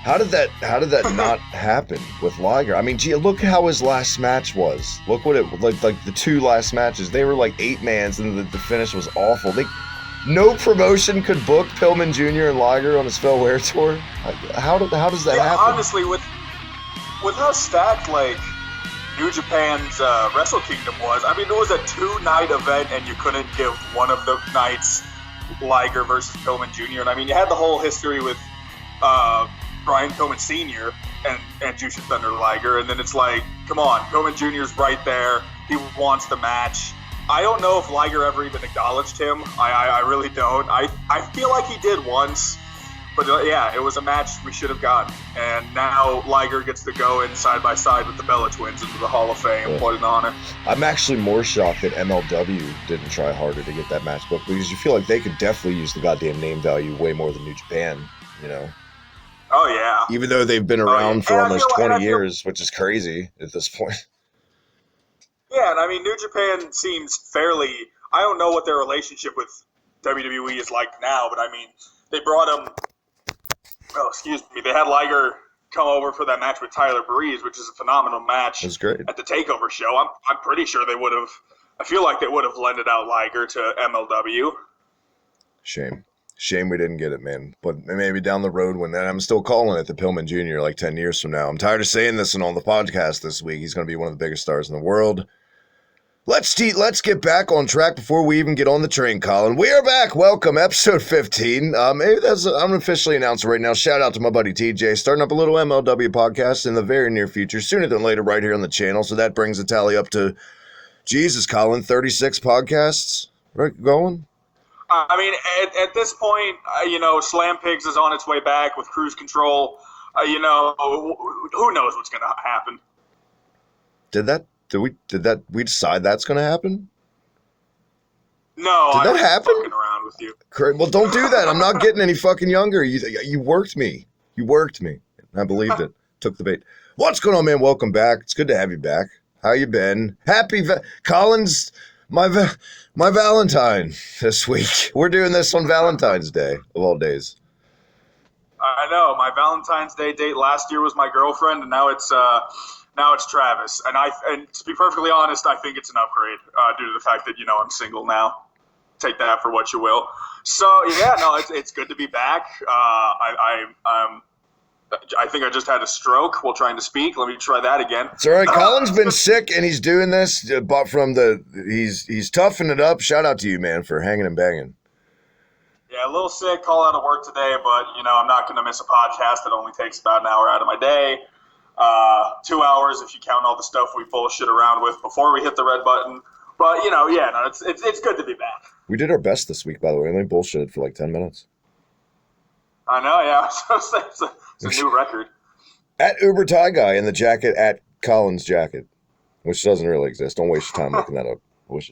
How did that not happen with Liger? I mean, gee, look how his last match was. Look what it like the two last matches. They were like 8-mans, and the finish was awful. No promotion could book Pillman Jr. and Liger on his farewell tour. How does that happen? Honestly, with how stacked like New Japan's Wrestle Kingdom was, I mean, it was a 2-night event, and you couldn't give one of the nights Liger versus Pillman Jr. And I mean, you had the whole history with Brian Pillman Sr. and Jushin Thunder Liger, and then it's like, come on, Pillman Jr.'s right there. He wants the match. I don't know if Liger ever even acknowledged him. I really don't. I feel like he did once, but yeah, it was a match we should have gotten. And now Liger gets to go in side by side with the Bella Twins into the Hall of Fame. Yeah. What an honor. I'm actually more shocked that MLW didn't try harder to get that match booked, because you feel like they could definitely use the goddamn name value way more than New Japan, you know? Oh, yeah. Even though they've been around for almost 20 years, which is crazy at this point. Yeah, and I mean, New Japan seems fairly... I don't know what their relationship with WWE is like now, but I mean, they brought him... Oh, excuse me. They had Liger come over for that match with Tyler Breeze, which is a phenomenal match. It was great. At the TakeOver show. I'm pretty sure they would have... I feel like they would have lended out Liger to MLW. Shame we didn't get it, man. But maybe down the road when I'm still calling it the Pillman Jr. like 10 years from now. I'm tired of saying this and on the podcast this week. He's going to be one of the biggest stars in the world. Let's get back on track before we even get on the train, Colin. We are back. Welcome, episode 15. I'm officially announcing right now. Shout out to my buddy TJ, starting up a little MLW podcast in the very near future, sooner than later, right here on the channel. So that brings the tally up to, Jesus, Colin, 36 podcasts, right? Going. I mean, at this point, Slam Pigs is on its way back with Cruise Control. Who knows what's going to happen? Did we decide that's going to happen? No, did that happen? Fucking around with you. Well, don't do that. I'm not getting any fucking younger. You worked me. I believed it. Took the bait. What's going on, man? Welcome back. It's good to have you back. How you been? Colin's my Valentine this week. We're doing this on Valentine's Day of all days. I know. My Valentine's Day date last year was my girlfriend, and now it's Travis. And to be perfectly honest, I think it's an upgrade due to the fact that I'm single now. Take that for what you will. So yeah, no, it's good to be back. I think I just had a stroke while trying to speak. Let me try that again. It's all right. Colin's been sick, and he's doing this. But he's toughing it up. Shout out to you, man, for hanging and banging. Yeah, a little sick. Call out of work today, but I'm not going to miss a podcast. It only takes about an hour out of my day. 2 hours if you count all the stuff we bullshit around with before we hit the red button. But it's good to be back. We did our best this week, by the way. We only bullshitted for like 10 minutes. I know, yeah. It's a new record. At Uber Tie Guy in the jacket at Colin's jacket, which doesn't really exist. Don't waste your time looking that up. I wish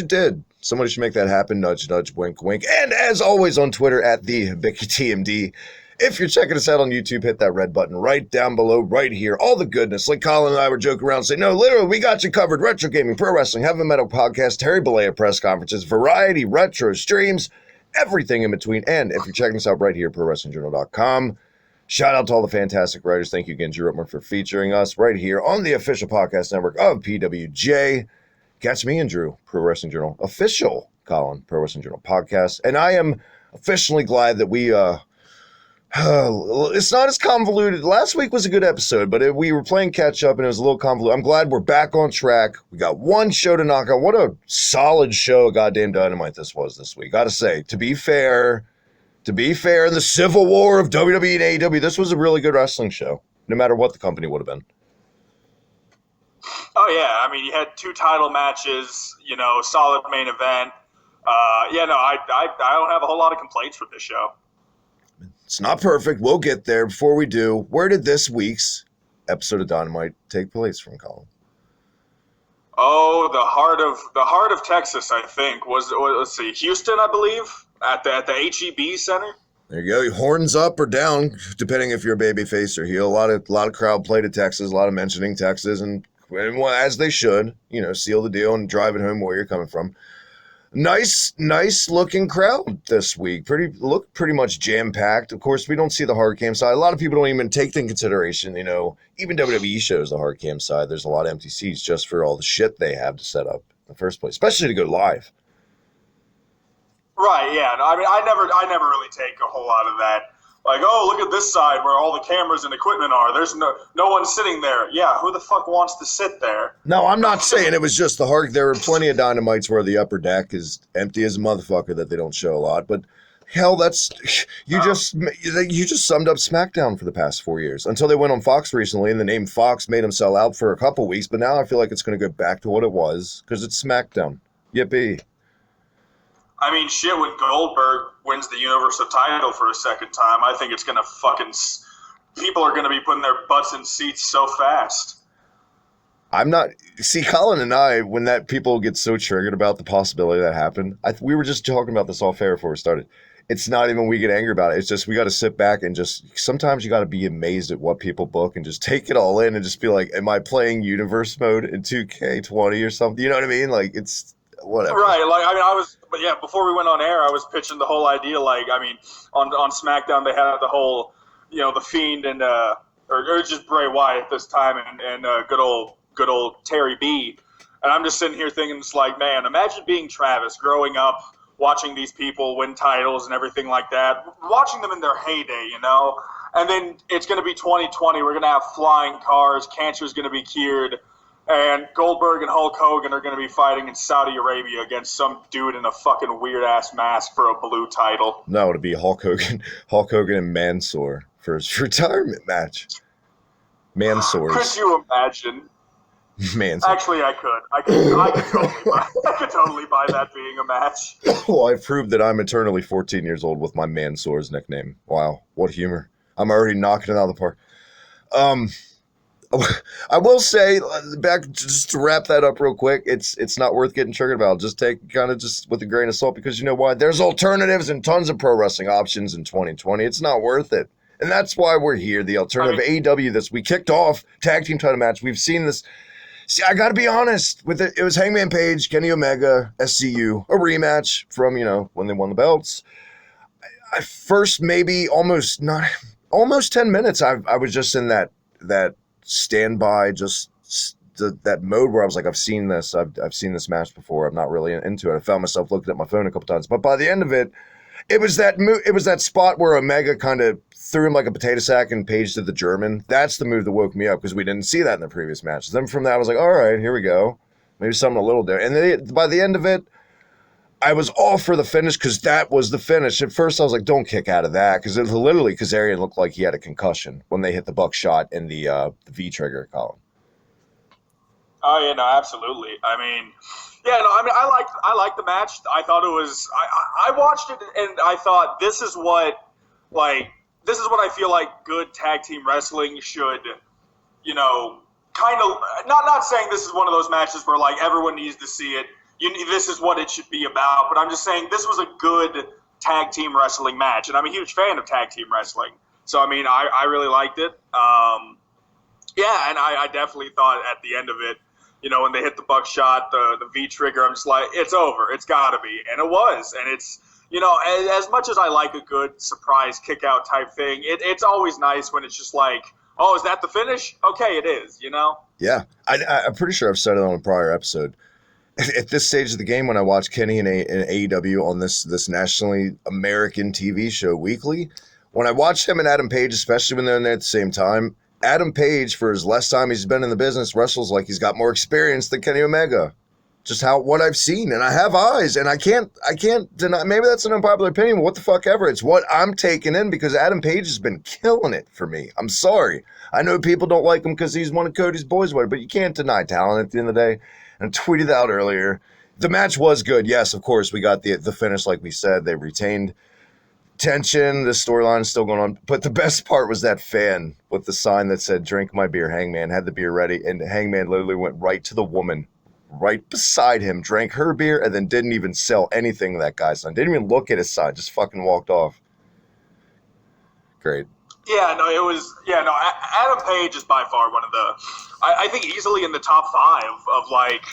it did. Somebody should make that happen. Nudge, nudge, wink, wink. And as always on Twitter at the Hibiki TMD. If you're checking us out on YouTube, hit that red button right down below, right here. All the goodness. Like Colin and I were joking around saying, no, literally, we got you covered. Retro gaming, pro wrestling, heavy metal podcast, Terry Bollea press conferences, variety, retro streams, everything in between. And if you're checking us out right here, ProWrestlingJournal.com. Shout out to all the fantastic writers. Thank you again, Drew Whitmer, for featuring us right here on the official podcast network of PWJ. Catch me and Drew, Pro Wrestling Journal, official Colin, Pro Wrestling Journal podcast. And I am officially glad that we, it's not as convoluted. Last week was a good episode, but we were playing catch up and it was a little convoluted. I'm glad we're back on track. We got one show to knock out. What a solid show of goddamn Dynamite this was this week. Gotta say, to be fair, in the civil war of WWE and AEW, this was a really good wrestling show, no matter what the company would have been. Oh, yeah. I mean, you had 2 title matches, solid main event. I don't have a whole lot of complaints for this show. It's not perfect. We'll get there. Before we do, where did this week's episode of Dynamite take place from, Colin? Oh, the heart of Texas, I think. Let's see, Houston, I believe, at the HEB Center. There you go. Horns up or down, depending if you're a baby face or heel. A lot of crowd play to Texas, a lot of mentioning Texas, and as they should, seal the deal and drive it home where you're coming from. Nice looking crowd this week. Pretty much jam packed. Of course, we don't see the hard cam side. A lot of people don't even take into consideration. Even WWE shows the hard cam side. There's a lot of empty seats just for all the shit they have to set up in the first place, especially to go live. Right. Yeah. No, I mean, I never really take a whole lot of that. Like, oh, look at this side where all the cameras and equipment are. There's no one sitting there. Yeah, who the fuck wants to sit there? No, I'm not saying it was just the hard. There are plenty of Dynamites where the upper deck is empty as a motherfucker that they don't show a lot. But hell, you just summed up SmackDown for the past 4 years until they went on Fox recently, and the name Fox made them sell out for a couple weeks. But now I feel like it's going to go back to what it was because it's SmackDown. Yippee! I mean, shit, when Goldberg wins the Universal title for a second time, I think it's going to fucking... People are going to be putting their butts in seats so fast. I'm not... See, Colin and I, when that people get so triggered about the possibility that happened, we were just talking about this off air before we started. It's not even we get angry about it. It's just we got to sit back and just... Sometimes you got to be amazed at what people book and just take it all in and just be like, am I playing Universe mode in 2K20 or something? You know what I mean? Like, it's... Whatever. Right, like, I mean, but yeah, before we went on air, I was pitching the whole idea, like, I mean, on SmackDown, they had the whole, the Fiend and, or just Bray Wyatt this time, and good old Terry B. And I'm just sitting here thinking, it's like, man, imagine being Travis, growing up, watching these people win titles and everything like that, watching them in their heyday, and then it's going to be 2020, we're going to have flying cars, cancer's going to be cured, and Goldberg and Hulk Hogan are going to be fighting in Saudi Arabia against some dude in a fucking weird-ass mask for a blue title. No, it'd be Hulk Hogan and Mansoor for his retirement match. Mansoor. Could you imagine? Mansoor. Actually, I could. I could totally buy that being a match. Well, I've proved that I'm eternally 14 years old with my Mansoor's nickname. Wow, what humor. I'm already knocking it out of the park. I will say, back just to wrap that up real quick, it's not worth getting triggered about. Just take kind of just with a grain of salt, because you know why? There's alternatives and tons of pro wrestling options in 2020. It's not worth it. And that's why we're here. The alternative AEW this we kicked off tag team title match. We've seen this. See, I got to be honest with it. It was Hangman Page, Kenny Omega, SCU, a rematch from, when they won the belts. I first maybe almost 10 minutes. I was just in that standby, just that mode where I was like, I've seen this. I've seen this match before. I'm not really into it. I found myself looking at my phone a couple times. But by the end of it, it was that spot where Omega kind of threw him like a potato sack and Page did the German. That's the move that woke me up, because we didn't see that in the previous match. Then from that, I was like, all right, here we go. Maybe something a little different. And then by the end of it, I was all for the finish, because that was the finish. At first, I was like, don't kick out of that, because literally Kazarian looked like he had a concussion when they hit the buckshot in the V-trigger column. Oh, yeah, no, absolutely. I mean, yeah, no, I mean, I liked the match. I thought it was, I watched it and I thought this is what I feel like good tag team wrestling should, kind of, not saying this is one of those matches where like everyone needs to see it. This is what it should be about, but I'm just saying this was a good tag team wrestling match, and I'm a huge fan of tag team wrestling. So, I mean, I really liked it. Yeah, and I definitely thought at the end of it, when they hit the buckshot, the V-trigger, I'm just like, it's over. It's got to be. And it was. And it's, as much as I like a good surprise kick-out type thing, it's always nice when it's just like, oh, is that the finish? Okay, it is, Yeah. I'm pretty sure I've said it on a prior episode. At this stage of the game, when I watch Kenny and AEW on this nationally American TV show weekly, when I watch him and Adam Page, especially when they're in there at the same time, Adam Page, for as less time he's been in the business, wrestles like he's got more experience than Kenny Omega. Just what I've seen, and I have eyes, and I can't deny. Maybe that's an unpopular opinion, but what the fuck ever. It's what I'm taking in, because Adam Page has been killing it for me. I'm sorry. I know people don't like him because he's one of Cody's boys, but you can't deny talent at the end of the day. And I tweeted out earlier, the match was good. Yes, of course, we got the finish, like we said. They retained tension. The storyline is still going on. But the best part was that fan with the sign that said, "Drink my beer, Hangman," had the beer ready. And Hangman literally went right to the woman right beside him, drank her beer, and then didn't even sell anything to that guy's son. Didn't even look at his side, just fucking walked off. Great. Yeah, no, Adam Page is by far one of the, I think easily in the top 5 of like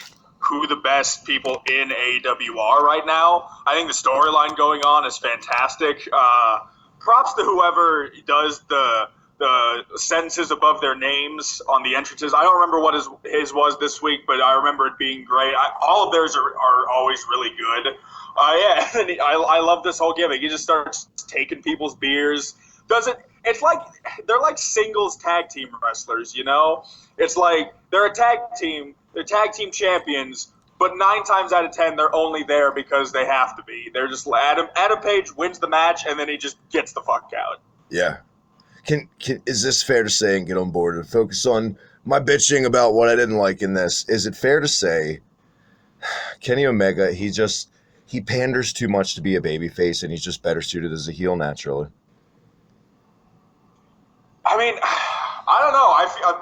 who the best people in AEW are right now. I think the storyline going on is fantastic. Props to whoever does the sentences above their names on the entrances. I don't remember what his was this week, but I remember it being great. All of theirs are always really good. And I love this whole gimmick. He just starts taking people's beers. It's like they're like singles tag team wrestlers, you know? It's like they're a tag team champions, but 9 times out of 10 they're only there because they have to be. They're just Adam Page wins the match and then he just gets the fuck out. Yeah. Is this fair to say and get on board and focus on my bitching about what I didn't like in this? Is it fair to say Kenny Omega, he panders too much to be a babyface and he's just better suited as a heel naturally? I mean, I don't know.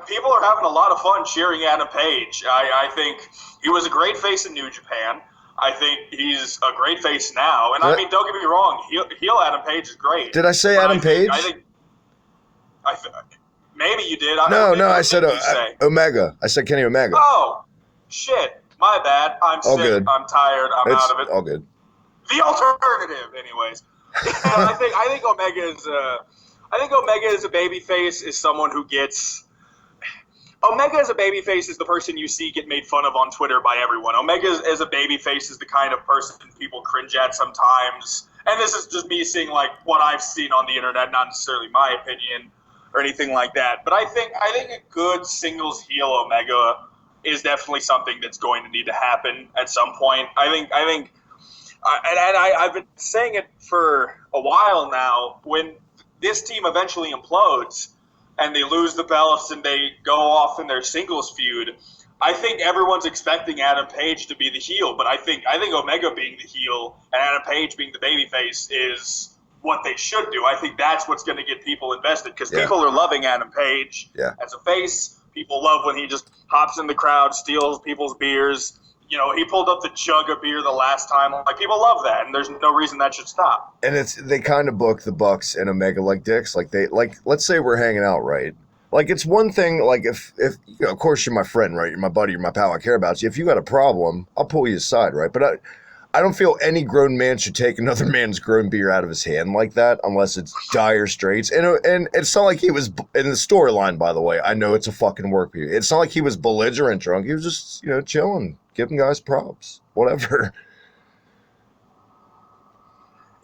People are having a lot of fun cheering Adam Page. I think he was a great face in New Japan. I think he's a great face now. And I mean, don't get me wrong, heel Adam Page is great. Did I say Adam Page? I think maybe you did. No, I said Omega. I said Kenny Omega. Oh, shit. My bad. I'm sick. Good. I'm tired. I'm out of it. All good. The alternative, anyways. I think Omega as a babyface is someone who gets. Omega as a babyface is the person you see get made fun of on Twitter by everyone. Omega as a babyface is the kind of person people cringe at sometimes. And this is just me seeing like what I've seen on the internet, not necessarily my opinion or anything like that. But I think a good singles heel Omega is definitely something that's going to need to happen at some point. I've been saying it for a while now. When this team eventually implodes and they lose the belts and they go off in their singles feud, I think everyone's expecting Adam Page to be the heel, but I think Omega being the heel and Adam Page being the babyface is what they should do. I think that's what's going to get people invested because people are loving Adam Page as a face. People love when he just hops in the crowd, steals people's beers. You know, he pulled up the jug of beer the last time. Like, people love that, and there's no reason that should stop. And they kind of book the Bucks and Omega like dicks. Like, let's say we're hanging out, right? Like, it's one thing, like, if you know, of course, you're my friend, right? You're my buddy, you're my pal, I care about you. If you got a problem, I'll pull you aside, right? But I don't feel any grown man should take another man's grown beer out of his hand like that unless it's dire straits. And it's not like he was, in the storyline, by the way, I know it's a fucking work beer. It's not like he was belligerent drunk. He was just, you know, chilling, giving guys props, whatever.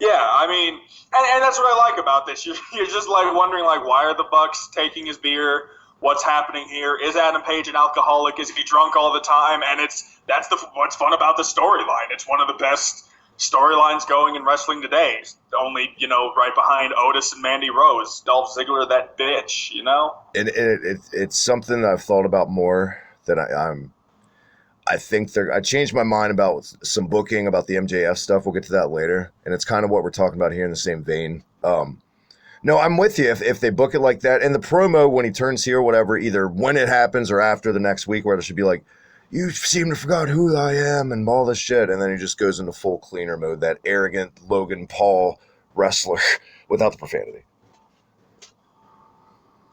Yeah, I mean, and that's what I like about this. You're just like wondering, like, why are the Bucks taking his beer? What's happening here? Is Adam Page an alcoholic? Is he drunk all the time? And that's what's fun about the storyline. It's one of the best storylines going in wrestling today. It's only, you know, right behind Otis and Mandy Rose. Dolph Ziggler, that bitch, you know? And it's something that I've thought about more than I think I changed my mind about some booking about the MJF stuff. We'll get to that later. And it's kind of what we're talking about here in the same vein. No, I'm with you. If they book it like that, and the promo when he turns heel or whatever, either when it happens or after the next week, where it should be like, you seem to forgot who I am and all this shit. And then he just goes into full cleaner mode, that arrogant Logan Paul wrestler without the profanity.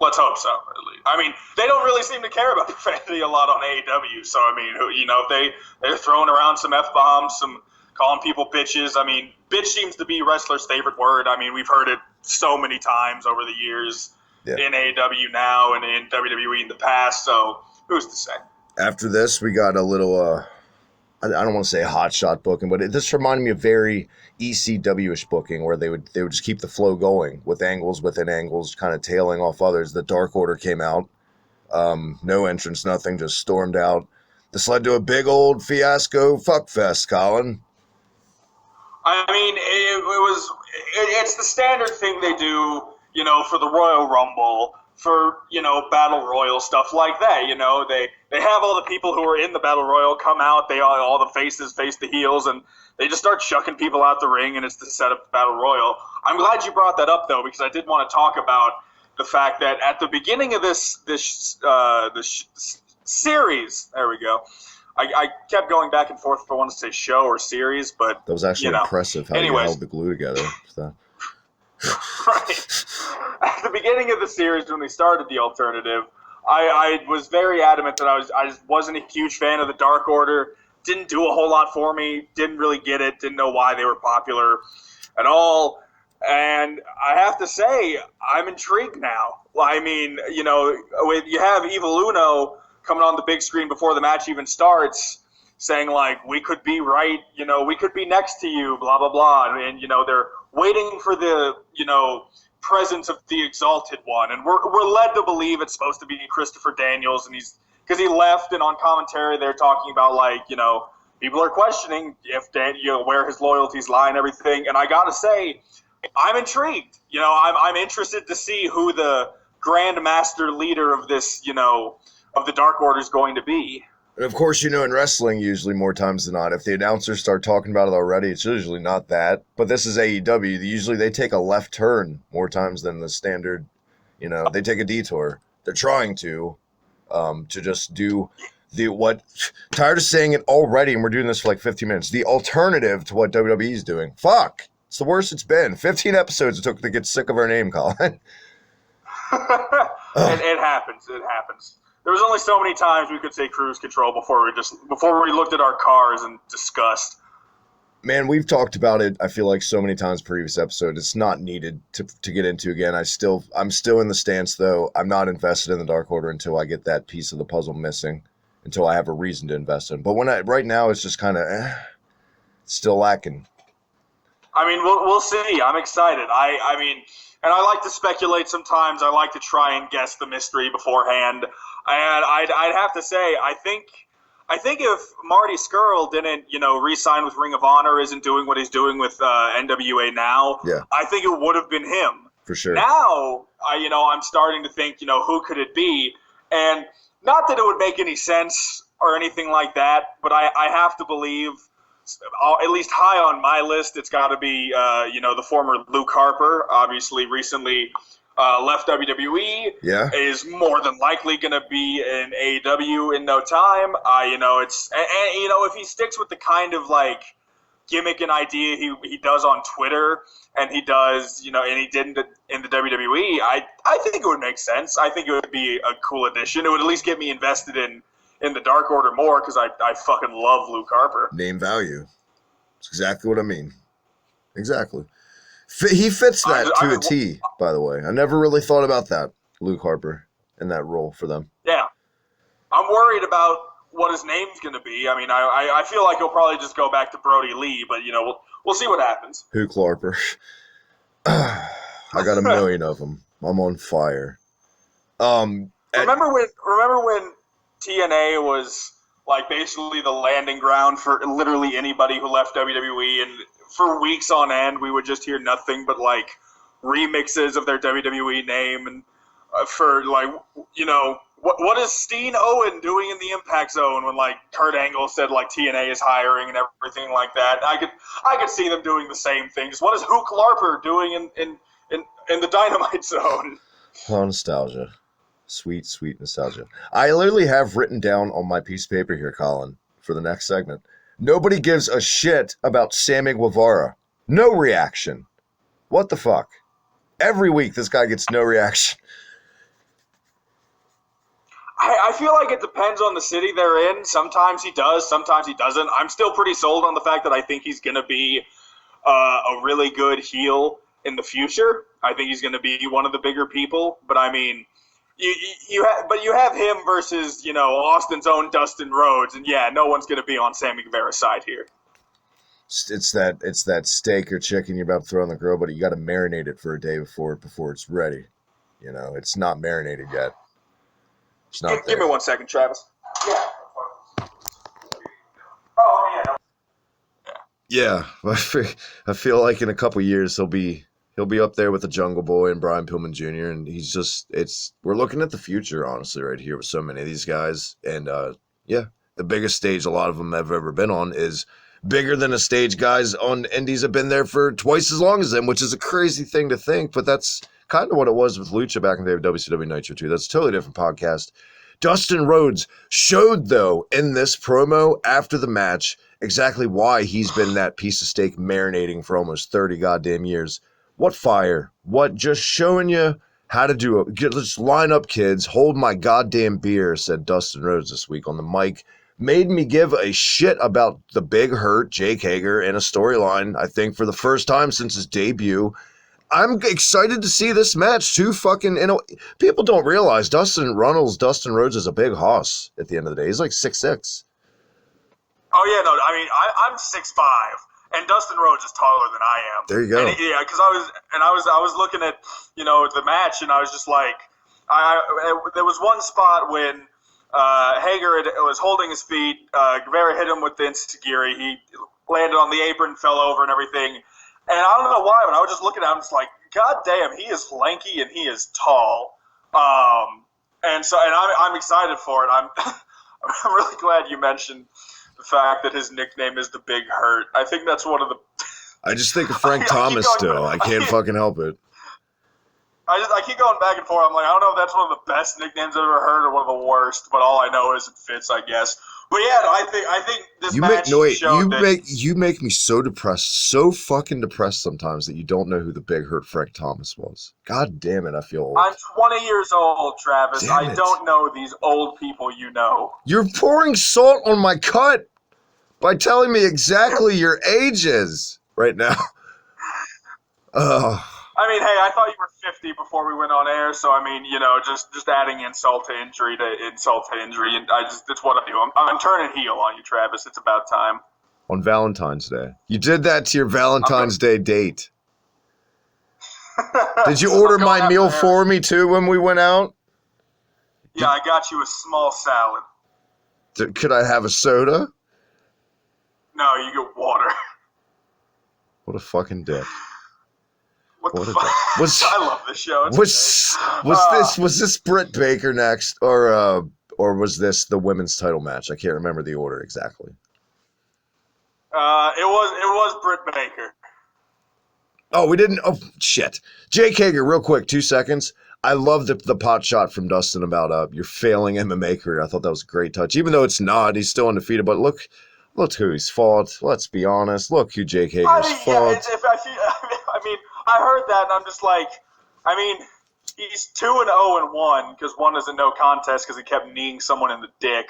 Let's hope so, at least. I mean, they don't really seem to care about profanity a lot on AEW. So, I mean, you know, if they're throwing around some F-bombs, some calling people bitches. I mean, bitch seems to be wrestlers' favorite word. I mean, we've heard it so many times over the years in AEW now and in WWE in the past. So, who's to say? After this, we got a little, I don't want to say hot shot booking, but this reminded me of very ECW-ish booking where they would just keep the flow going with angles within angles, kind of tailing off others. The Dark Order came out. No entrance, nothing, just stormed out. This led to a big old fiasco fuckfest, Colin. I mean, it's the standard thing they do, you know, for the Royal Rumble, for, you know, Battle Royal, stuff like that. You know, they have all the people who are in the Battle Royal come out, all the faces face the heels, and they just start chucking people out the ring, and it's the setup of Battle Royal. I'm glad you brought that up, though, because I did want to talk about the fact that at the beginning of this series, there we go, I kept going back and forth if I wanted to say show or series, but that was actually impressive how you held the glue together. So. Right. At the beginning of the series, when they started the alternative, I was very adamant that I just wasn't a huge fan of the Dark Order. didn't do a whole lot for me. Didn't really get it. Didn't know why they were popular at all. And I have to say, I'm intrigued now. I mean, you have Evil Uno coming on the big screen before the match even starts, saying like, we could be right, we could be next to you, blah, blah, blah. And, they're waiting for the, presence of the Exalted One. And we're led to believe it's supposed to be Christopher Daniels, and because he left, and on commentary they're talking about like, people are questioning if where his loyalties lie and everything. And I gotta say, I'm intrigued. I'm interested to see who the Grand Master leader of this, of the Dark Order is going to be. And of course, in wrestling, usually more times than not, if the announcers start talking about it already, it's usually not that. But this is AEW. Usually they take a left turn more times than the standard, they take a detour. They're trying to just do tired of saying it already, and we're doing this for like 15 minutes. The alternative to what WWE is doing. Fuck. It's the worst it's been. 15 episodes it took to get sick of our name, Colin. It happens. It happens. There was only so many times we could say cruise control before we looked at our cars and discussed. Man, we've talked about it, I feel like, so many times previous episode. It's not needed to get into again. I'm still in the stance, though. I'm not invested in the Dark Order until I get that piece of the puzzle missing, until I have a reason to invest in. But right now, it's just kind of still lacking. I mean, we'll see. I'm excited. I mean, and I like to speculate sometimes. I like to try and guess the mystery beforehand. And I'd have to say, I think if Marty Scurll didn't, re-sign with Ring of Honor, isn't doing what he's doing with NWA now, yeah, I think it would have been him. For sure. Now, I'm starting to think, who could it be? And not that it would make any sense or anything like that, but I have to believe, at least high on my list, it's got to be, the former Luke Harper, obviously recently left WWE. Yeah, is more than likely going to be in AEW in no time. If he sticks with the kind of like gimmick and idea he does on Twitter, and he does, and he did in the WWE, I think it would make sense. I think it would be a cool addition. It would at least get me invested in the Dark Order more, because I fucking love Luke Harper. Name value. That's exactly what I mean. Exactly. He fits that to a T, by the way. I never really thought about that, Luke Harper, in that role for them. Yeah. I'm worried about what his name's going to be. I mean, I feel like he'll probably just go back to Brody Lee, but, we'll see what happens. Luke Harper. I got a million of them. I'm on fire. Remember when TNA was like basically the landing ground for literally anybody who left WWE, and for weeks on end we would just hear nothing but like remixes of their WWE name, and for like, what is Steen Owen doing in the Impact Zone when like Kurt Angle said like TNA is hiring and everything like that. I could see them doing the same things. What is Hook Larper doing in the Dynamite Zone? Oh, nostalgia. Sweet, sweet nostalgia. I literally have written down on my piece of paper here, Colin, for the next segment. Nobody gives a shit about Sammy Guevara. No reaction. What the fuck? Every week this guy gets no reaction. I feel like it depends on the city they're in. Sometimes he does, sometimes he doesn't. I'm still pretty sold on the fact that I think he's going to be a really good heel in the future. I think he's going to be one of the bigger people. But I mean, you have him versus, Austin's own Dustin Rhodes, and yeah, no one's going to be on Sammy Guevara's side here. It's that steak or chicken you're about to throw on the grill, but you got to marinate it for a day before it's ready. It's not marinated yet. It's not. Give me 1 second, Travis. Yeah. Oh yeah. Yeah, I feel like in a couple years he'll be up there with the Jungle Boy and Brian Pillman Jr. And he's just we're looking at the future, honestly, right here with so many of these guys. And the biggest stage a lot of them have ever been on is bigger than a stage guys on indies have been there for twice as long as them, which is a crazy thing to think, but that's kind of what it was with Lucha back in the day of WCW Nitro 2. That's a totally different podcast. Dustin Rhodes showed, though, in this promo after the match exactly why he's been that piece of steak marinating for almost 30 goddamn years. What fire. What, just showing you how to do it. Let's line up, kids. Hold my goddamn beer, said Dustin Rhodes this week on the mic made me give a shit about the Big Hurt, Jake Hager, in a storyline, I think, for the first time since his debut. I'm excited to see this match. People don't realize Dustin Rhodes is a big hoss at the end of the day. He's like 6'6". Oh yeah, no, I mean I'm 6'5", and Dustin Rhodes is taller than I am. There you go. Yeah, because I was looking at the match, and I was just like, there was one spot when Hager was holding his feet. Guevara hit him with the Insta-Giri. He landed on the apron, fell over, and everything. And I don't know why, but I was just looking at him, just like, God damn, he is lanky and he is tall. And I'm excited for it. I'm really glad you mentioned the fact that his nickname is the Big Hurt. I think that's one of the. I just think of Frank Thomas still. I can't fucking help it. I keep going back and forth. I'm like, I don't know if that's one of the best nicknames I've ever heard or one of the worst, but all I know is it fits, I guess. But yeah, no, I think this match showed that you make me so depressed, so fucking depressed sometimes that you don't know who the Big Hurt Frank Thomas was. God damn it, I feel old. I'm 20 years old, Travis. Damn I it. don't know these old people you know. You're pouring salt on my cut by telling me exactly your ages right now. I mean, hey, I thought you were 50 before we went on air, so I mean, just adding insult to injury, and it's what I do. I'm turning heel on you, Travis. It's about time. On Valentine's Day. You did that to your Valentine's Day date. Did you order my meal for me too when we went out? Yeah, I got you a small salad. Could I have a soda? No, you get water. What a fucking dick. What the fuck? I love this show. Was this Britt Baker next, or was this the women's title match? I can't remember the order exactly. It was Britt Baker. Oh, we didn't. Oh shit, Jake Hager, real quick, 2 seconds. I love the pot shot from Dustin about your failing MMA career. I thought that was a great touch, even though it's not. He's still undefeated, but look who he's fought. Let's be honest. Look who Jake Hager's fought. I heard that, and I'm just like, he's 2-0-1 because one is a no contest because he kept kneeing someone in the dick,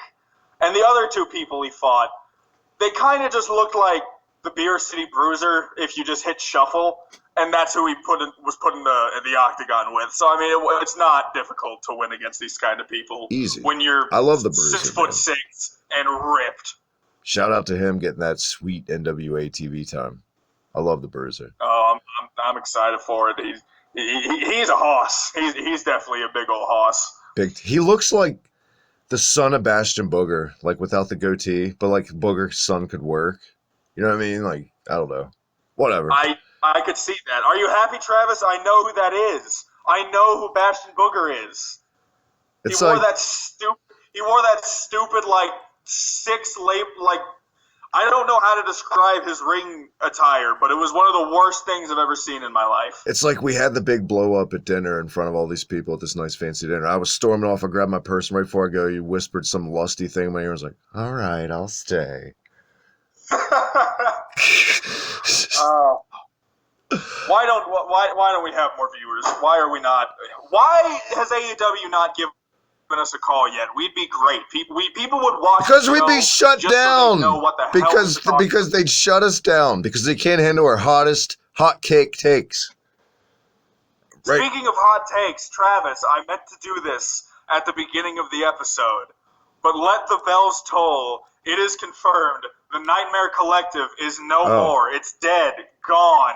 and the other two people he fought, they kind of just looked like the Beer City Bruiser if you just hit shuffle, and that's who he was put in the octagon with. So I mean, it's not difficult to win against these kind of people. Easy. When you're I love the Bruiser, 6'6" and ripped. Shout out to him getting that sweet NWA TV time. I love the Bruiser. Oh, I'm excited for it. He's a hoss. He's definitely a big old hoss. He looks like the son of Bastion Booger, like without the goatee, but like Booger's son could work. You know what I mean? Like, I don't know. Whatever. I could see that. Are you happy, Travis? I know who that is. I know who Bastion Booger is. He wore that stupid like I don't know how to describe his ring attire, but it was one of the worst things I've ever seen in my life. It's like we had the big blow up at dinner in front of all these people at this nice fancy dinner. I was storming off. I grabbed my purse, and right before I go, you whispered some lusty thing in my ear. I was like, all right, I'll stay. Why don't we have more viewers? Why are we not? Why has AEW not given us a call yet? We'd be great. People would watch because we'd be shut down. So they know what the hell because they'd shut us down because they can't handle our hot cake takes. Right. Speaking of hot takes, Travis, I meant to do this at the beginning of the episode, but let the bells toll. It is confirmed. The Nightmare Collective is no more. It's dead. Gone.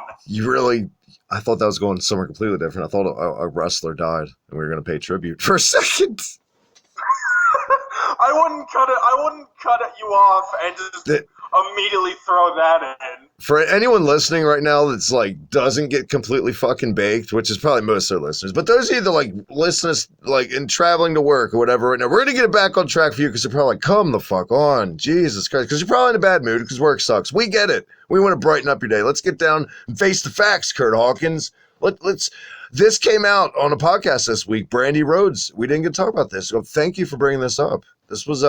I thought that was going somewhere completely different. I thought a wrestler died and we were going to pay tribute for a second. I wouldn't cut you off and just immediately throw that in. For anyone listening right now that's like doesn't get completely fucking baked, which is probably most of their listeners, but those of you that like listen to like in traveling to work or whatever right now, we're gonna get it back on track for you because you're probably like, come the fuck on, Jesus Christ, because you're probably in a bad mood because work sucks. We get it. We want to brighten up your day. Let's get down and face the facts, Kurt Hawkins. This came out on a podcast this week, Brandy Rhodes. We didn't get to talk about this, so thank you for bringing this up. This was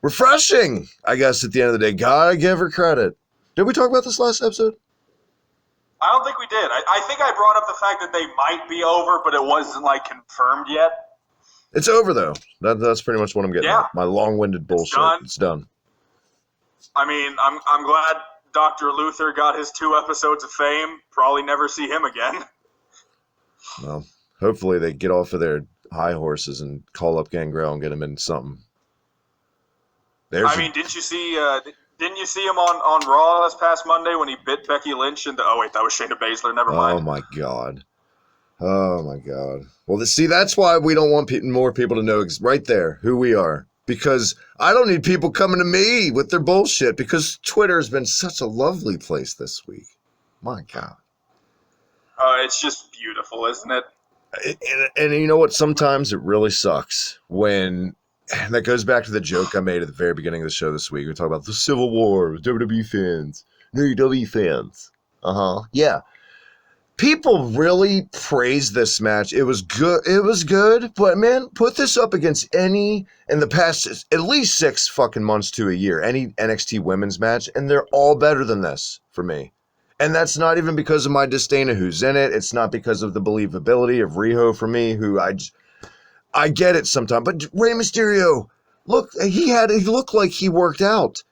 refreshing, I guess, at the end of the day. Gotta give her credit. Did we talk about this last episode? I don't think we did. I think I brought up the fact that they might be over, but it wasn't, like, confirmed yet. It's over, though. That's pretty much what I'm getting Yeah. at. My long-winded bullshit. It's done. I mean, I'm glad Dr. Luther got his 2 episodes of fame. Probably never see him again. Well, hopefully they get off of their high horses and call up Gangrel and get him in something. Didn't you see him on Raw this past Monday when he bit Becky Lynch? Oh wait, that was Shayna Baszler. Never mind. Oh my god. Well, see, that's why we don't want more people to know right there who we are. Because I don't need people coming to me with their bullshit, because Twitter has been such a lovely place this week. My God. It's just beautiful, isn't it? And you know what? Sometimes it really sucks when, and that goes back to the joke I made at the very beginning of the show this week. We talk about the Civil War with WWE fans, AEW fans. Yeah. People really praised this match. It was good, but man, put this up against any in the past at least 6 fucking months to a year, any NXT women's match, and they're all better than this for me. And that's not even because of my disdain of who's in it. It's not because of the believability of Riho for me, who I get it sometimes. But Rey Mysterio, look, he looked like he worked out.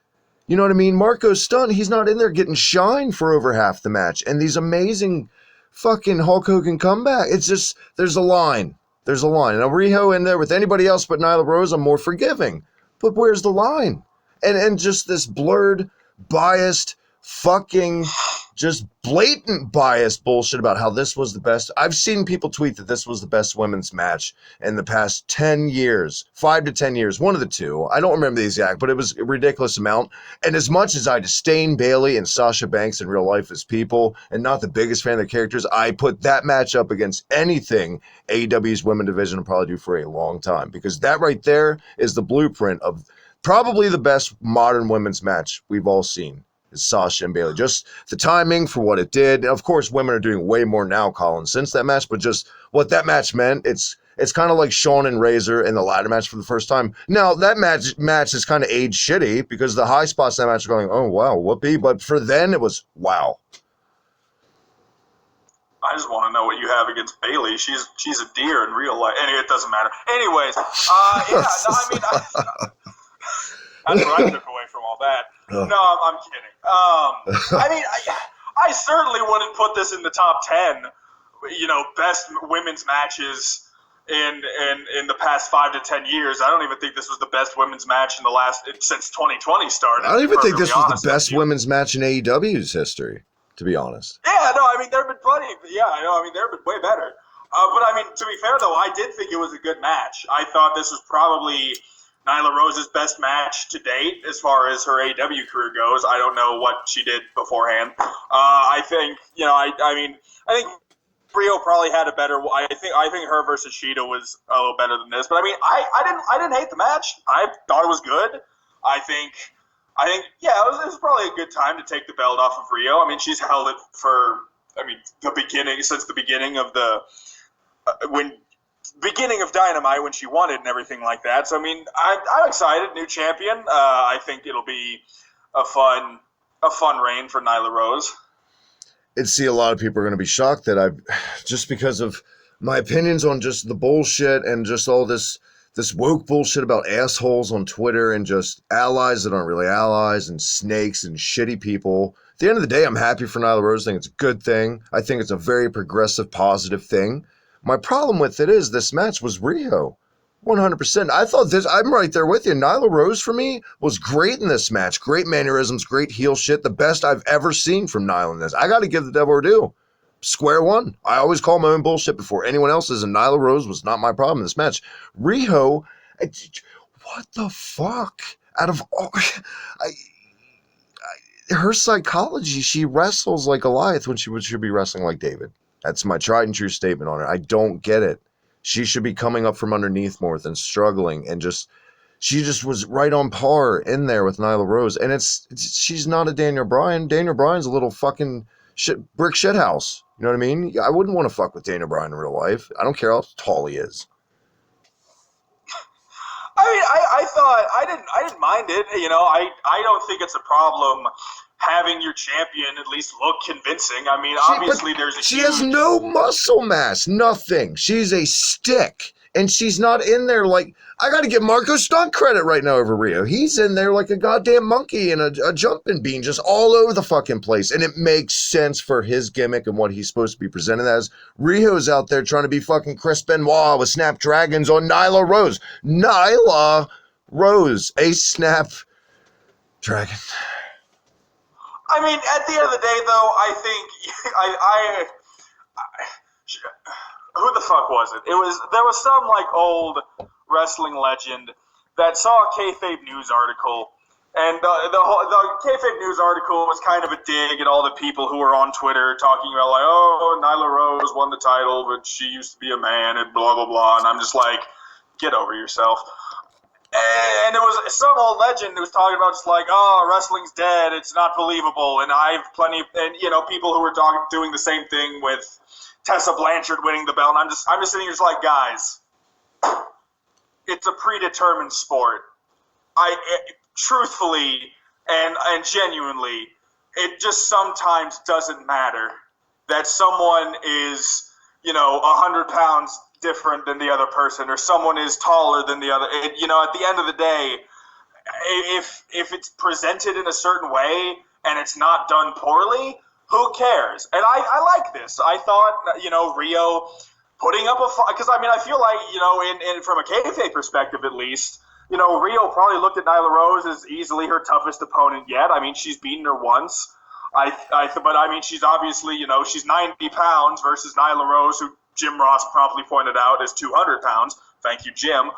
You know what I mean? Marco's stunned. He's not in there getting shine for over half the match. And these amazing fucking Hulk Hogan comeback. It's just, there's a line. There's a line. Now, Riho in there with anybody else but Nyla Rose, I'm more forgiving. But where's the line? And just this blurred, biased, fucking just blatant biased bullshit about how this was the best. I've seen people tweet that this was the best women's match in the past 10 years, 5 to 10 years, one of the two. I don't remember the exact, but it was a ridiculous amount. And as much as I disdain Bayley and Sasha Banks in real life as people, and not the biggest fan of the characters, I put that match up against anything AEW's women division will probably do for a long time, because that right there is the blueprint of probably the best modern women's match we've all seen. Is Sasha and Bayley. Just the timing for what it did. Of course, women are doing way more now, Colin, since that match, but just what that match meant, it's kind of like Shawn and Razor in the ladder match for the first time. Now, that match is kind of aged shitty, because the high spots in that match are going, oh, wow, whoopee. But for then, it was, wow. I just want to know what you have against Bayley. She's a deer in real life. Anyway, it doesn't matter. Anyways, that's what I took away from all that. No, I'm kidding. I certainly wouldn't put this in the top 10, best women's matches in the past 5 to 10 years. I don't even think this was the best women's match since 2020 started. I don't even think this was the best women's match in AEW's history, to be honest. Yeah, no, there have been plenty. Yeah, I know. There have been way better. But to be fair though, I did think it was a good match. I thought this was probably Nyla Rose's best match to date as far as her AEW career goes. I don't know what she did beforehand. I think Rio probably had a better. I think her versus Shida was a little better than this. But I didn't hate the match. I thought it was good. I think it was probably a good time to take the belt off of Rio. She's held it for since the beginning of beginning of Dynamite when she won it and everything like that. So I'm excited, new champion. I think it'll be a fun reign for Nyla Rose. See, a lot of people are going to be shocked that just because of my opinions on just the bullshit and just all this woke bullshit about assholes on Twitter and just allies that aren't really allies and snakes and shitty people. At the end of the day, I'm happy for Nyla Rose. I think it's a good thing. I think it's a very progressive, positive thing. My problem with it is this match was Riho. 100%. I thought I'm right there with you. Nyla Rose, for me, was great in this match. Great mannerisms, great heel shit. The best I've ever seen from Nyla in this. I got to give the devil her due. Square one. I always call my own bullshit before anyone else's, and Nyla Rose was not my problem in this match. Riho, what the fuck? Out of all... her psychology, she wrestles like Goliath when she should be wrestling like David. That's my tried and true statement on her. I don't get it. She should be coming up from underneath more than struggling, and she just was right on par in there with Nyla Rose. And she's not a Daniel Bryan. Daniel Bryan's a little fucking brick shit house. You know what I mean? I wouldn't want to fuck with Daniel Bryan in real life. I don't care how tall he is. I thought I didn't mind it. I don't think it's a problem having your champion at least look convincing. Obviously there's a she has no muscle mass, nothing. She's a stick And she's not in there like, I got to give Marco Stunt credit right now over Rio. He's in there like a goddamn monkey and a jumping bean just all over the fucking place. And it makes sense for his gimmick and what he's supposed to be presented as. Rio's out there trying to be fucking Chris Benoit with Snapdragons on Nyla Rose. Nyla Rose, a Snapdragon. I mean, at the end of the day, though, I think who the fuck was it? There was some like old wrestling legend that saw a kayfabe news article, and the kayfabe news article was kind of a dig at all the people who were on Twitter talking about like, oh, Nyla Rose won the title, but she used to be a man and blah blah blah, and I'm just like, get over yourself. And it was some old legend who was talking about just like, oh, wrestling's dead, it's not believable, and I've people who were doing the same thing with Tessa Blanchard winning the belt, and I'm just sitting here just like, guys, it's a predetermined sport. Truthfully and genuinely, it just sometimes doesn't matter that someone is, 100 pounds different than the other person, or someone is taller than the other. At the end of the day, if it's presented in a certain way and it's not done poorly, who cares? And I like this. I thought, Rio putting up because I feel like, in from a kayfabe perspective at least, Rio probably looked at Nyla Rose as easily her toughest opponent yet. I mean, she's beaten her once. But she's obviously, she's 90 pounds versus Nyla Rose, who Jim Ross promptly pointed out is 200 pounds. Thank you, Jim.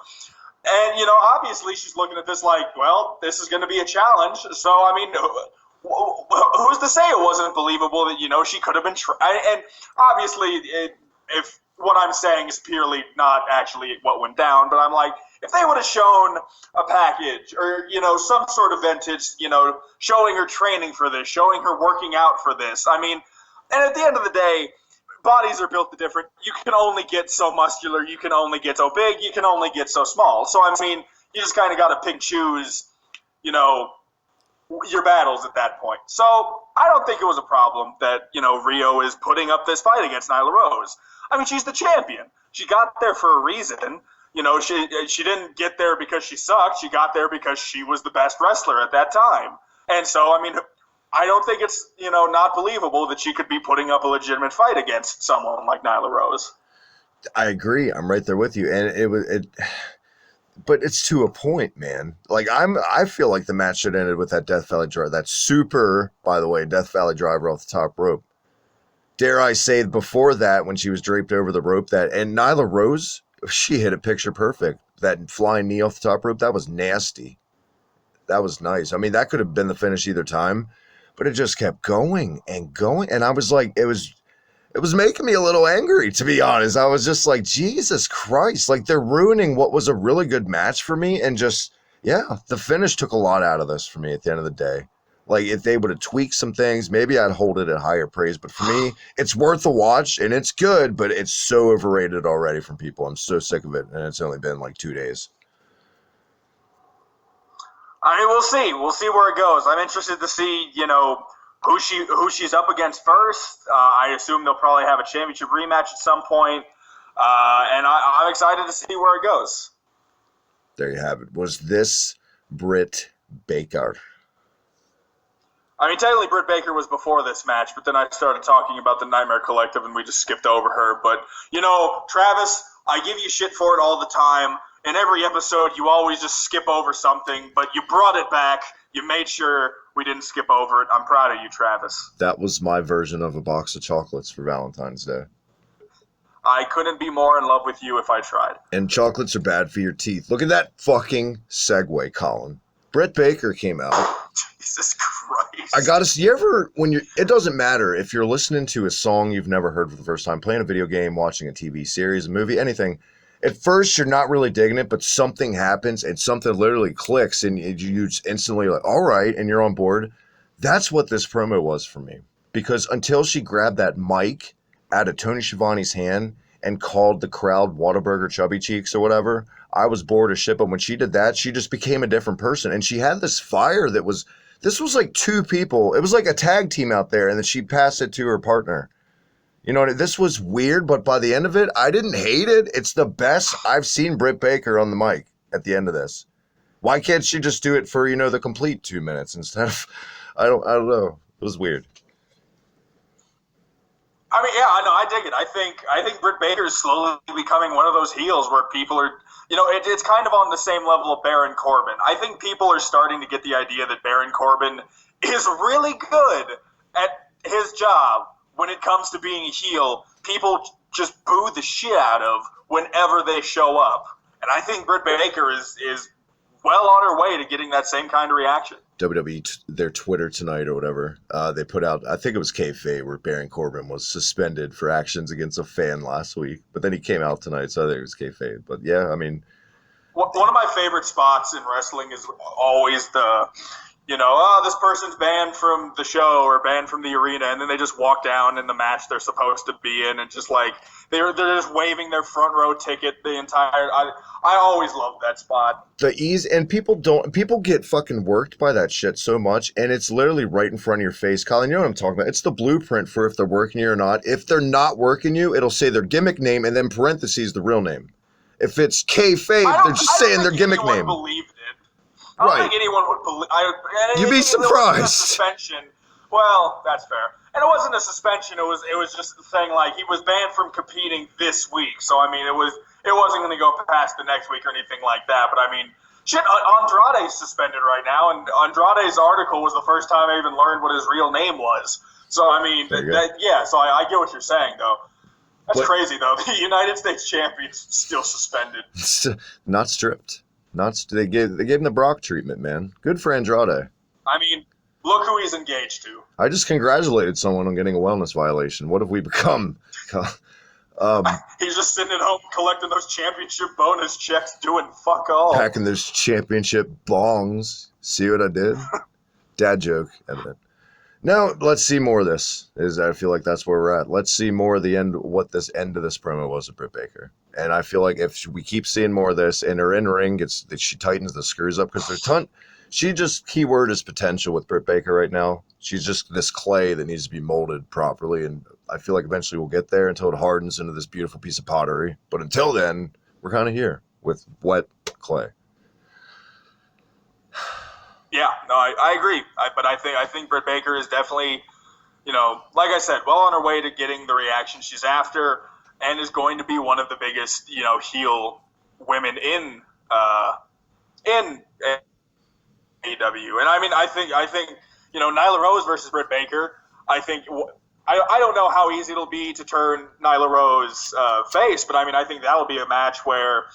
And, obviously she's looking at this like, well, this is going to be a challenge. So, I mean, who's to say it wasn't believable that, she could have been and obviously, if what I'm saying is purely not actually what went down, but I'm like, if they would have shown a package or, some sort of vintage, showing her training for this, showing her working out for this. I mean, and at the end of the day, bodies are built different. You can only get so muscular. You can only get so big. You can only get so small. So, I mean, you just kind of got to pick and choose, your battles at that point. So I don't think it was a problem that, Rio is putting up this fight against Nyla Rose. I mean, she's the champion. She got there for a reason. She didn't get there because she sucked. She got there because she was the best wrestler at that time. And so, I mean, I don't think it's, not believable that she could be putting up a legitimate fight against someone like Nyla Rose. I agree. I'm right there with you. And but it's to a point, man. Like I feel like the match should have ended with that Death Valley Driver. That super, by the way, Death Valley Driver off the top rope. Dare I say, before that, when she was draped over the rope, and Nyla Rose, she hit it picture perfect. That flying knee off the top rope, that was nasty. That was nice. I mean, that could have been the finish either time, but it just kept going and going. And I was like, it was making me a little angry, to be honest. I was just like, Jesus Christ, like they're ruining what was a really good match for me. And just, yeah, the finish took a lot out of this for me at the end of the day. Like, if they would have tweaked some things, maybe I'd hold it at higher praise. But for me, it's worth a watch, and it's good, but it's so overrated already from people. I'm so sick of it, and it's only been like 2 days. I mean, we'll see. We'll see where it goes. I'm interested to see, who she's up against first. I assume they'll probably have a championship rematch at some point. And I'm excited to see where it goes. There you have it. Was this Britt Baker? I mean, technically Britt Baker was before this match, but then I started talking about the Nightmare Collective, and we just skipped over her. But, Travis, I give you shit for it all the time. In every episode, you always just skip over something, but you brought it back. You made sure we didn't skip over it. I'm proud of you, Travis. That was my version of a box of chocolates for Valentine's Day. I couldn't be more in love with you if I tried. And chocolates are bad for your teeth. Look at that fucking segue, Colin. Britt Baker came out. Jesus Christ. I gotta see, it doesn't matter if you're listening to a song you've never heard for the first time, playing a video game, watching a TV series, a movie, anything. At first, you're not really digging it, but something happens and something literally clicks and you just instantly like, all right, and you're on board. That's what this promo was for me. Because until she grabbed that mic out of Tony Schiavone's hand and called the crowd Whataburger Chubby Cheeks or whatever, I was bored as shit. But when she did that, she just became a different person. And she had this fire this was like two people. It was like a tag team out there, and then she passed it to her partner. You know, this was weird, but by the end of it, I didn't hate it. It's the best I've seen Britt Baker on the mic at the end of this. Why can't she just do it for, you know, the complete 2 minutes instead of, I don't know. It was weird. I mean, yeah, I know, I dig it. I think Britt Baker is slowly becoming one of those heels where people are, you know, it's kind of on the same level of Baron Corbin. I think people are starting to get the idea that Baron Corbin is really good at his job when it comes to being a heel. People just boo the shit out of whenever they show up. And I think Britt Baker is well on her way to getting that same kind of reaction. WWE, their Twitter tonight or whatever, they put out, I think it was kayfabe, where Baron Corbin was suspended for actions against a fan last week. But then he came out tonight, so I think it was kayfabe. But yeah, I mean. One of my favorite spots in wrestling is always the, you know, oh, this person's banned from the show or banned from the arena, and then they just walk down in the match they're supposed to be in, and just like they're just waving their front row ticket the entire. I always love that spot. The ease, and people get fucking worked by that shit so much, and it's literally right in front of your face. Colin, you know what I'm talking about? It's the blueprint for if they're working you or not. If they're not working you, it'll say their gimmick name and then parentheses the real name. If it's kayfabe, they're just saying their gimmick name. Believed it. I don't think anyone would believe. You'd be surprised. Suspension. Well, that's fair. And it wasn't a suspension. It was just saying like he was banned from competing this week. So I mean, it wasn't going to go past the next week or anything like that. But I mean, shit, Andrade's suspended right now, and Andrade's article was the first time I even learned what his real name was. So I mean, yeah. So I get what you're saying, though. That's crazy, though. The United States champion's still suspended. Not stripped. They gave him the Brock treatment, man. Good for Andrade. I mean, look who he's engaged to. I just congratulated someone on getting a wellness violation. What have we become? He's just sitting at home collecting those championship bonus checks, doing fuck all. Packing those championship bongs. See what I did? Dad joke, evident. Now, let's see more of this. I feel like that's where we're at. Let's see more of the end, what this end of this promo was of Britt Baker. And I feel like if we keep seeing more of this, and her in-ring, she tightens the screws up, because keyword is potential with Britt Baker right now. She's just this clay that needs to be molded properly, and I feel like eventually we'll get there until it hardens into this beautiful piece of pottery. But until then, we're kind of here with wet clay. Yeah, no, I agree. But I think Britt Baker is definitely, you know, like I said, well on her way to getting the reaction she's after, and is going to be one of the biggest, you know, heel women in AEW. And I mean, I think, you know, Nyla Rose versus Britt Baker. I don't know how easy it'll be to turn Nyla Rose face, but I mean, I think that'll be a match where,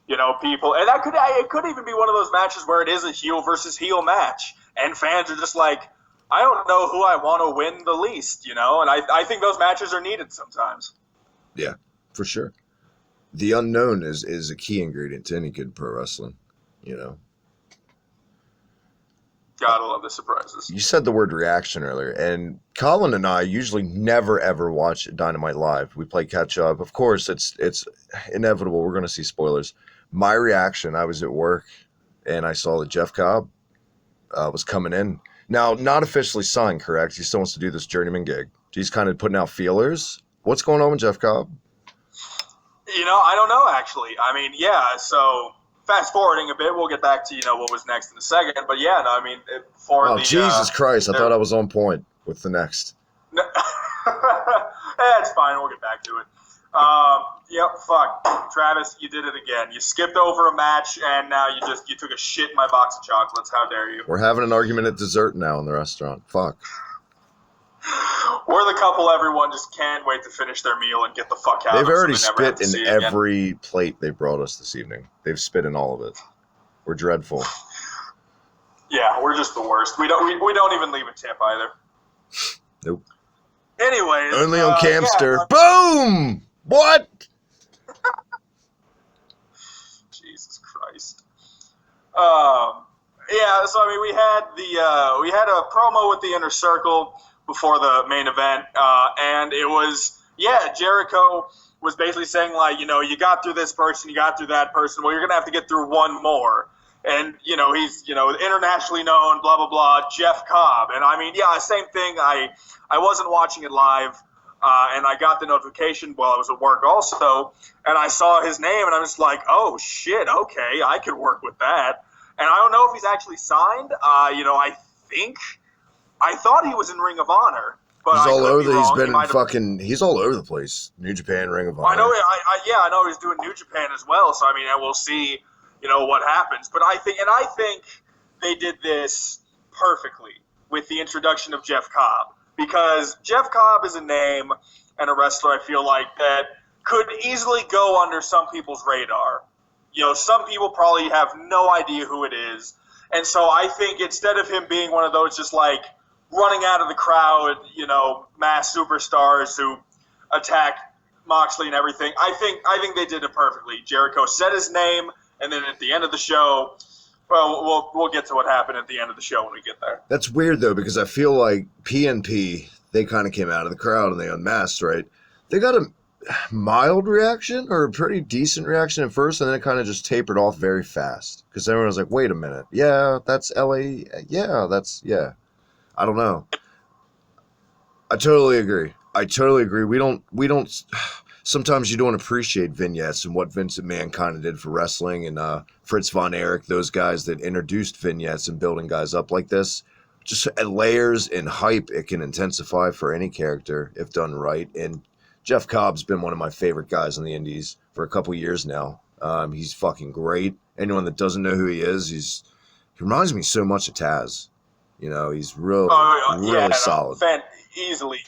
you know, people, and it could even be one of those matches where it is a heel versus heel match, and fans are just like, I don't know who I want to win the least, you know, and I think those matches are needed sometimes. Yeah, for sure. The unknown is a key ingredient to any good pro wrestling, you know. Gotta love the surprises. You said the word reaction earlier, and Colin and I usually never ever watch Dynamite live. We play catch up. Of course, it's inevitable. We're going to see spoilers. My reaction, I was at work, and I saw that Jeff Cobb was coming in. Now, not officially signed, correct? He still wants to do this journeyman gig. He's kind of putting out feelers. What's going on with Jeff Cobb? You know, I don't know, actually. I mean, yeah, so fast forwarding a bit, we'll get back to, you know, what was next in a second. But yeah, no, I mean, Jesus Christ, I thought I was on point with the next. It's fine, we'll get back to it. Yep, fuck. Travis, you did it again. You skipped over a match, and now you took a shit in my box of chocolates. How dare you? We're having an argument at dessert now in the restaurant. Fuck. We're the couple everyone just can't wait to finish their meal and get the fuck out. They've already spit in every plate they brought us this evening. They've spit in all of it. We're dreadful. Yeah, we're just the worst. We don't even leave a tip either. Nope. Anyways. Only on Campster. Boom! What? Jesus Christ. Yeah, so I mean, we had a promo with the Inner Circle before the main event, and it was, Jericho was basically saying, like, you know, you got through this person, you got through that person, well, you're going to have to get through one more. And, you know, he's, you know, internationally known, blah, blah, blah, Jeff Cobb. And, I mean, yeah, same thing. I wasn't watching it live. And I got the notification while I was at work also, and I saw his name, and I was like, oh, shit, okay, I could work with that. And I don't know if he's actually signed. I thought he was in Ring of Honor. But he's all over. He's been he's all over the place. New Japan, Ring of Honor. I know. I know he's doing New Japan as well. So I mean, we'll see, what happens. But I think they did this perfectly with the introduction of Jeff Cobb, because Jeff Cobb is a name and a wrestler I feel like that could easily go under some people's radar. Some people probably have no idea who it is, and so I think instead of him being one of those just like running out of the crowd, mass superstars who attack Moxley and everything, I think they did it perfectly. Jericho said his name, and then at the end of the show, well, we'll get to what happened at the end of the show when we get there. That's weird though, because I feel like PNP, they kind of came out of the crowd and they unmasked, right? They got a mild reaction or a pretty decent reaction at first, and then it kind of just tapered off very fast because everyone was like, "Wait a minute, yeah, that's LA, yeah." I don't know. I totally agree. We don't. Sometimes you don't appreciate vignettes and what Vince McMahon kind of did for wrestling, and Fritz Von Erich, those guys that introduced vignettes and building guys up like this. Just at layers and hype, it can intensify for any character if done right. And Jeff Cobb's been one of my favorite guys in the Indies for a couple years now. He's fucking great. Anyone that doesn't know who he is, he reminds me so much of Taz. He's really solid. Easily.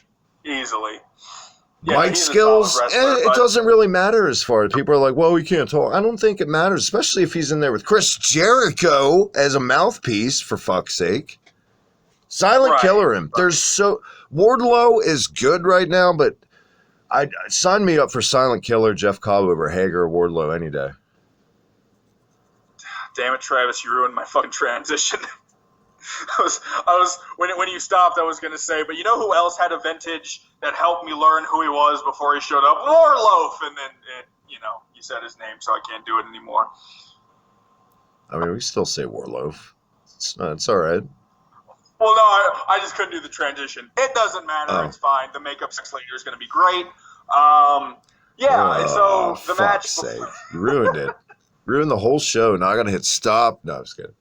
Mic skills, it doesn't really matter as far as people are like, well, we can't talk. I don't think it matters, especially if he's in there with Chris Jericho as a mouthpiece, for fuck's sake. Silent Killer him. Right. Wardlow is good right now, but I'd sign me up for Silent Killer, Jeff Cobb over Hager or Wardlow any day. Damn it, Travis, you ruined my fucking transition. I was when you stopped, I was going to say, but you know who else had a vintage that helped me learn who he was before he showed up? Warloaf, and then you said his name, so I can't do it anymore. I mean, we still say Warloaf. It's all right. Well, no, I just couldn't do the transition. It doesn't matter. It's fine. The makeup 6 later is going to be great. So the match. Sake. You ruined it. Ruined the whole show. Now I got to hit stop. No, I'm just kidding.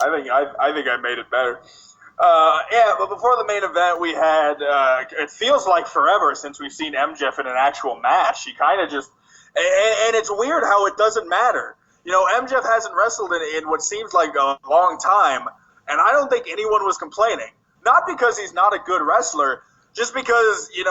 I think I made it better. But before the main event, we had, it feels like forever since we've seen MJF in an actual match. He kind of just, and it's weird how it doesn't matter. MJF hasn't wrestled in what seems like a long time, and I don't think anyone was complaining. Not because he's not a good wrestler, just because, he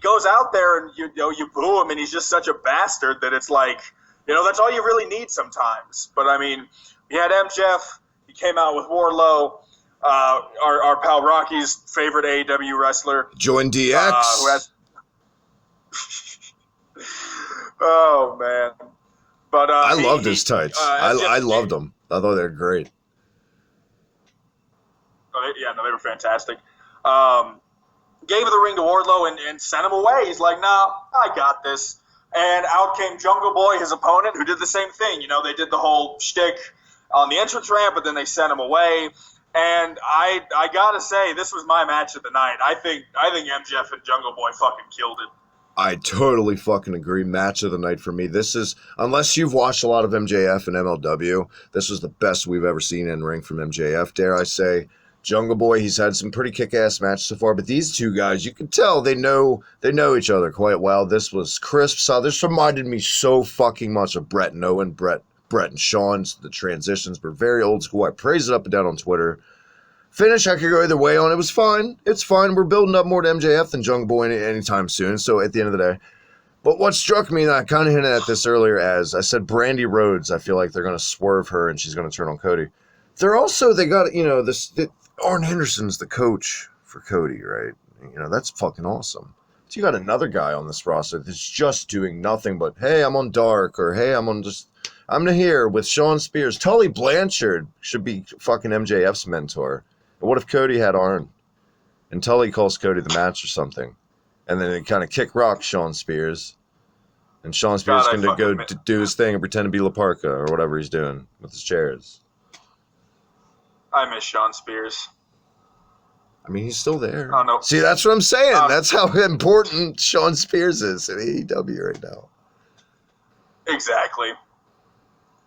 goes out there and, you boo him, and he's just such a bastard that it's like, that's all you really need sometimes. But, I mean, we had MJF. He came out with Wardlow, our pal Rocky's favorite AEW wrestler. Join DX. Oh, man. But I loved his tights. I loved them. I thought they were great. They were fantastic. Gave the ring to Wardlow and sent him away. He's like, nah, I got this. And out came Jungle Boy, his opponent, who did the same thing. They did the whole shtick on the entrance ramp, but then they sent him away. And I gotta say, this was my match of the night. I think MJF and Jungle Boy fucking killed it. I totally fucking agree. Match of the night for me. This is, unless you've watched a lot of MJF and MLW, this was the best we've ever seen in ring from MJF, dare I say. Jungle Boy, he's had some pretty kick-ass matches so far, but these two guys, you can tell they know each other quite well. This was crisp. So this reminded me so fucking much of Brett and Owen, Brett and Sean's. The transitions were very old school. I praised it up and down on Twitter. Finish, I could go either way on. It was fine. It's fine. We're building up more to MJF than Jungle Boy anytime soon, so at the end of the day. But what struck me, and I kind of hinted at this earlier, as I said, Brandy Rhodes, I feel like they're going to swerve her and she's going to turn on Cody. They got, Arn Henderson's the coach for Cody, right? That's fucking awesome. So you got another guy on this roster that's just doing nothing but, hey, I'm on Dark, or hey, I'm here with Sean Spears. Tully Blanchard should be fucking MJF's mentor. And what if Cody had Arn? And Tully calls Cody the match or something. And then they kind of kick rock Sean Spears. And Sean Spears is going to go to do his thing and pretend to be La Parka or whatever he's doing with his chairs. I miss Sean Spears. I mean, he's still there. Oh, no. See, that's what I'm saying. That's how important Shawn Spears is in AEW right now. Exactly.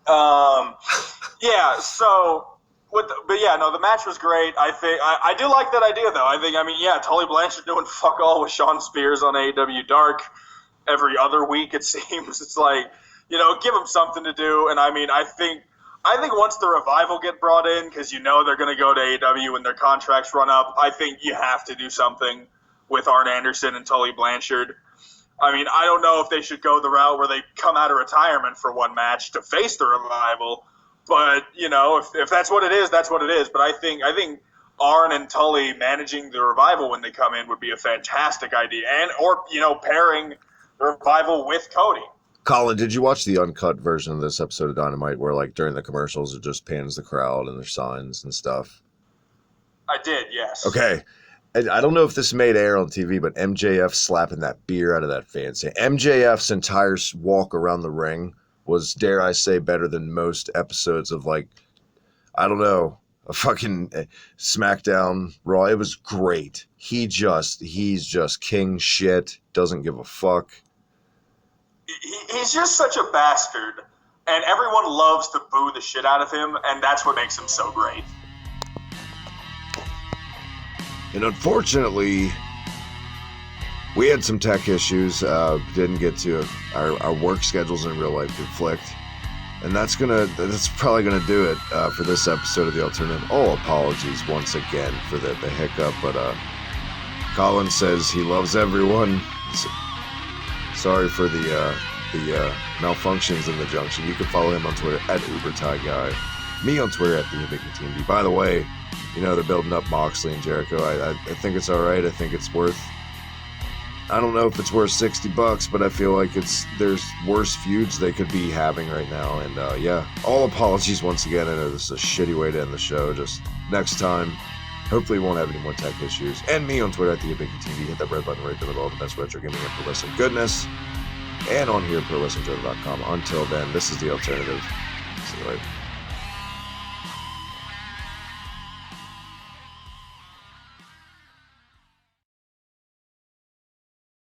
Yeah, so... the match was great. I think I do like that idea, though. Tully Blanchard doing fuck all with Shawn Spears on AEW Dark every other week. It seems it's like, give him something to do. And I think once the Revival get brought in, because they're going to go to AEW when their contracts run up, I think you have to do something with Arn Anderson and Tully Blanchard. I don't know if they should go the route where they come out of retirement for one match to face the Revival. But, if that's what it is, that's what it is. But I think Arn and Tully managing the Revival when they come in would be a fantastic idea. Or pairing the Revival with Cody. Colin, did you watch the uncut version of this episode of Dynamite where, like, during the commercials, it just pans the crowd and their signs and stuff? I did, yes. Okay. And I don't know if this made air on TV, but MJF slapping that beer out of that fan. MJF's entire walk around the ring was, dare I say, better than most episodes of, like, I don't know, a fucking SmackDown Raw. It was great. He's just king shit, doesn't give a fuck. He's just such a bastard, and everyone loves to boo the shit out of him, and that's what makes him so great. And unfortunately, we had some tech issues, didn't get to our work schedules in real life conflict. And that's probably gonna do it for this episode of The Alternative. Oh, apologies once again for the hiccup, but Colin says he loves everyone. Sorry for the malfunctions in the junction. You can follow him on Twitter at UberTieGuy. Me on Twitter at the Hibiki Team. By the way, they're building up Moxley and Jericho. I think it's all right. I think it's worth... I don't know if it's worth $60, but I feel like there's worse feuds they could be having right now. And all apologies once again. I know this is a shitty way to end the show. Just next time, hopefully we won't have any more tech issues. And me on Twitter at the Hibiki TV. Hit that red button right there with all the best retro gaming and pro wrestling goodness. And on here, ProWrestlingJournal.com. Until then, this is The Alternative. See you later.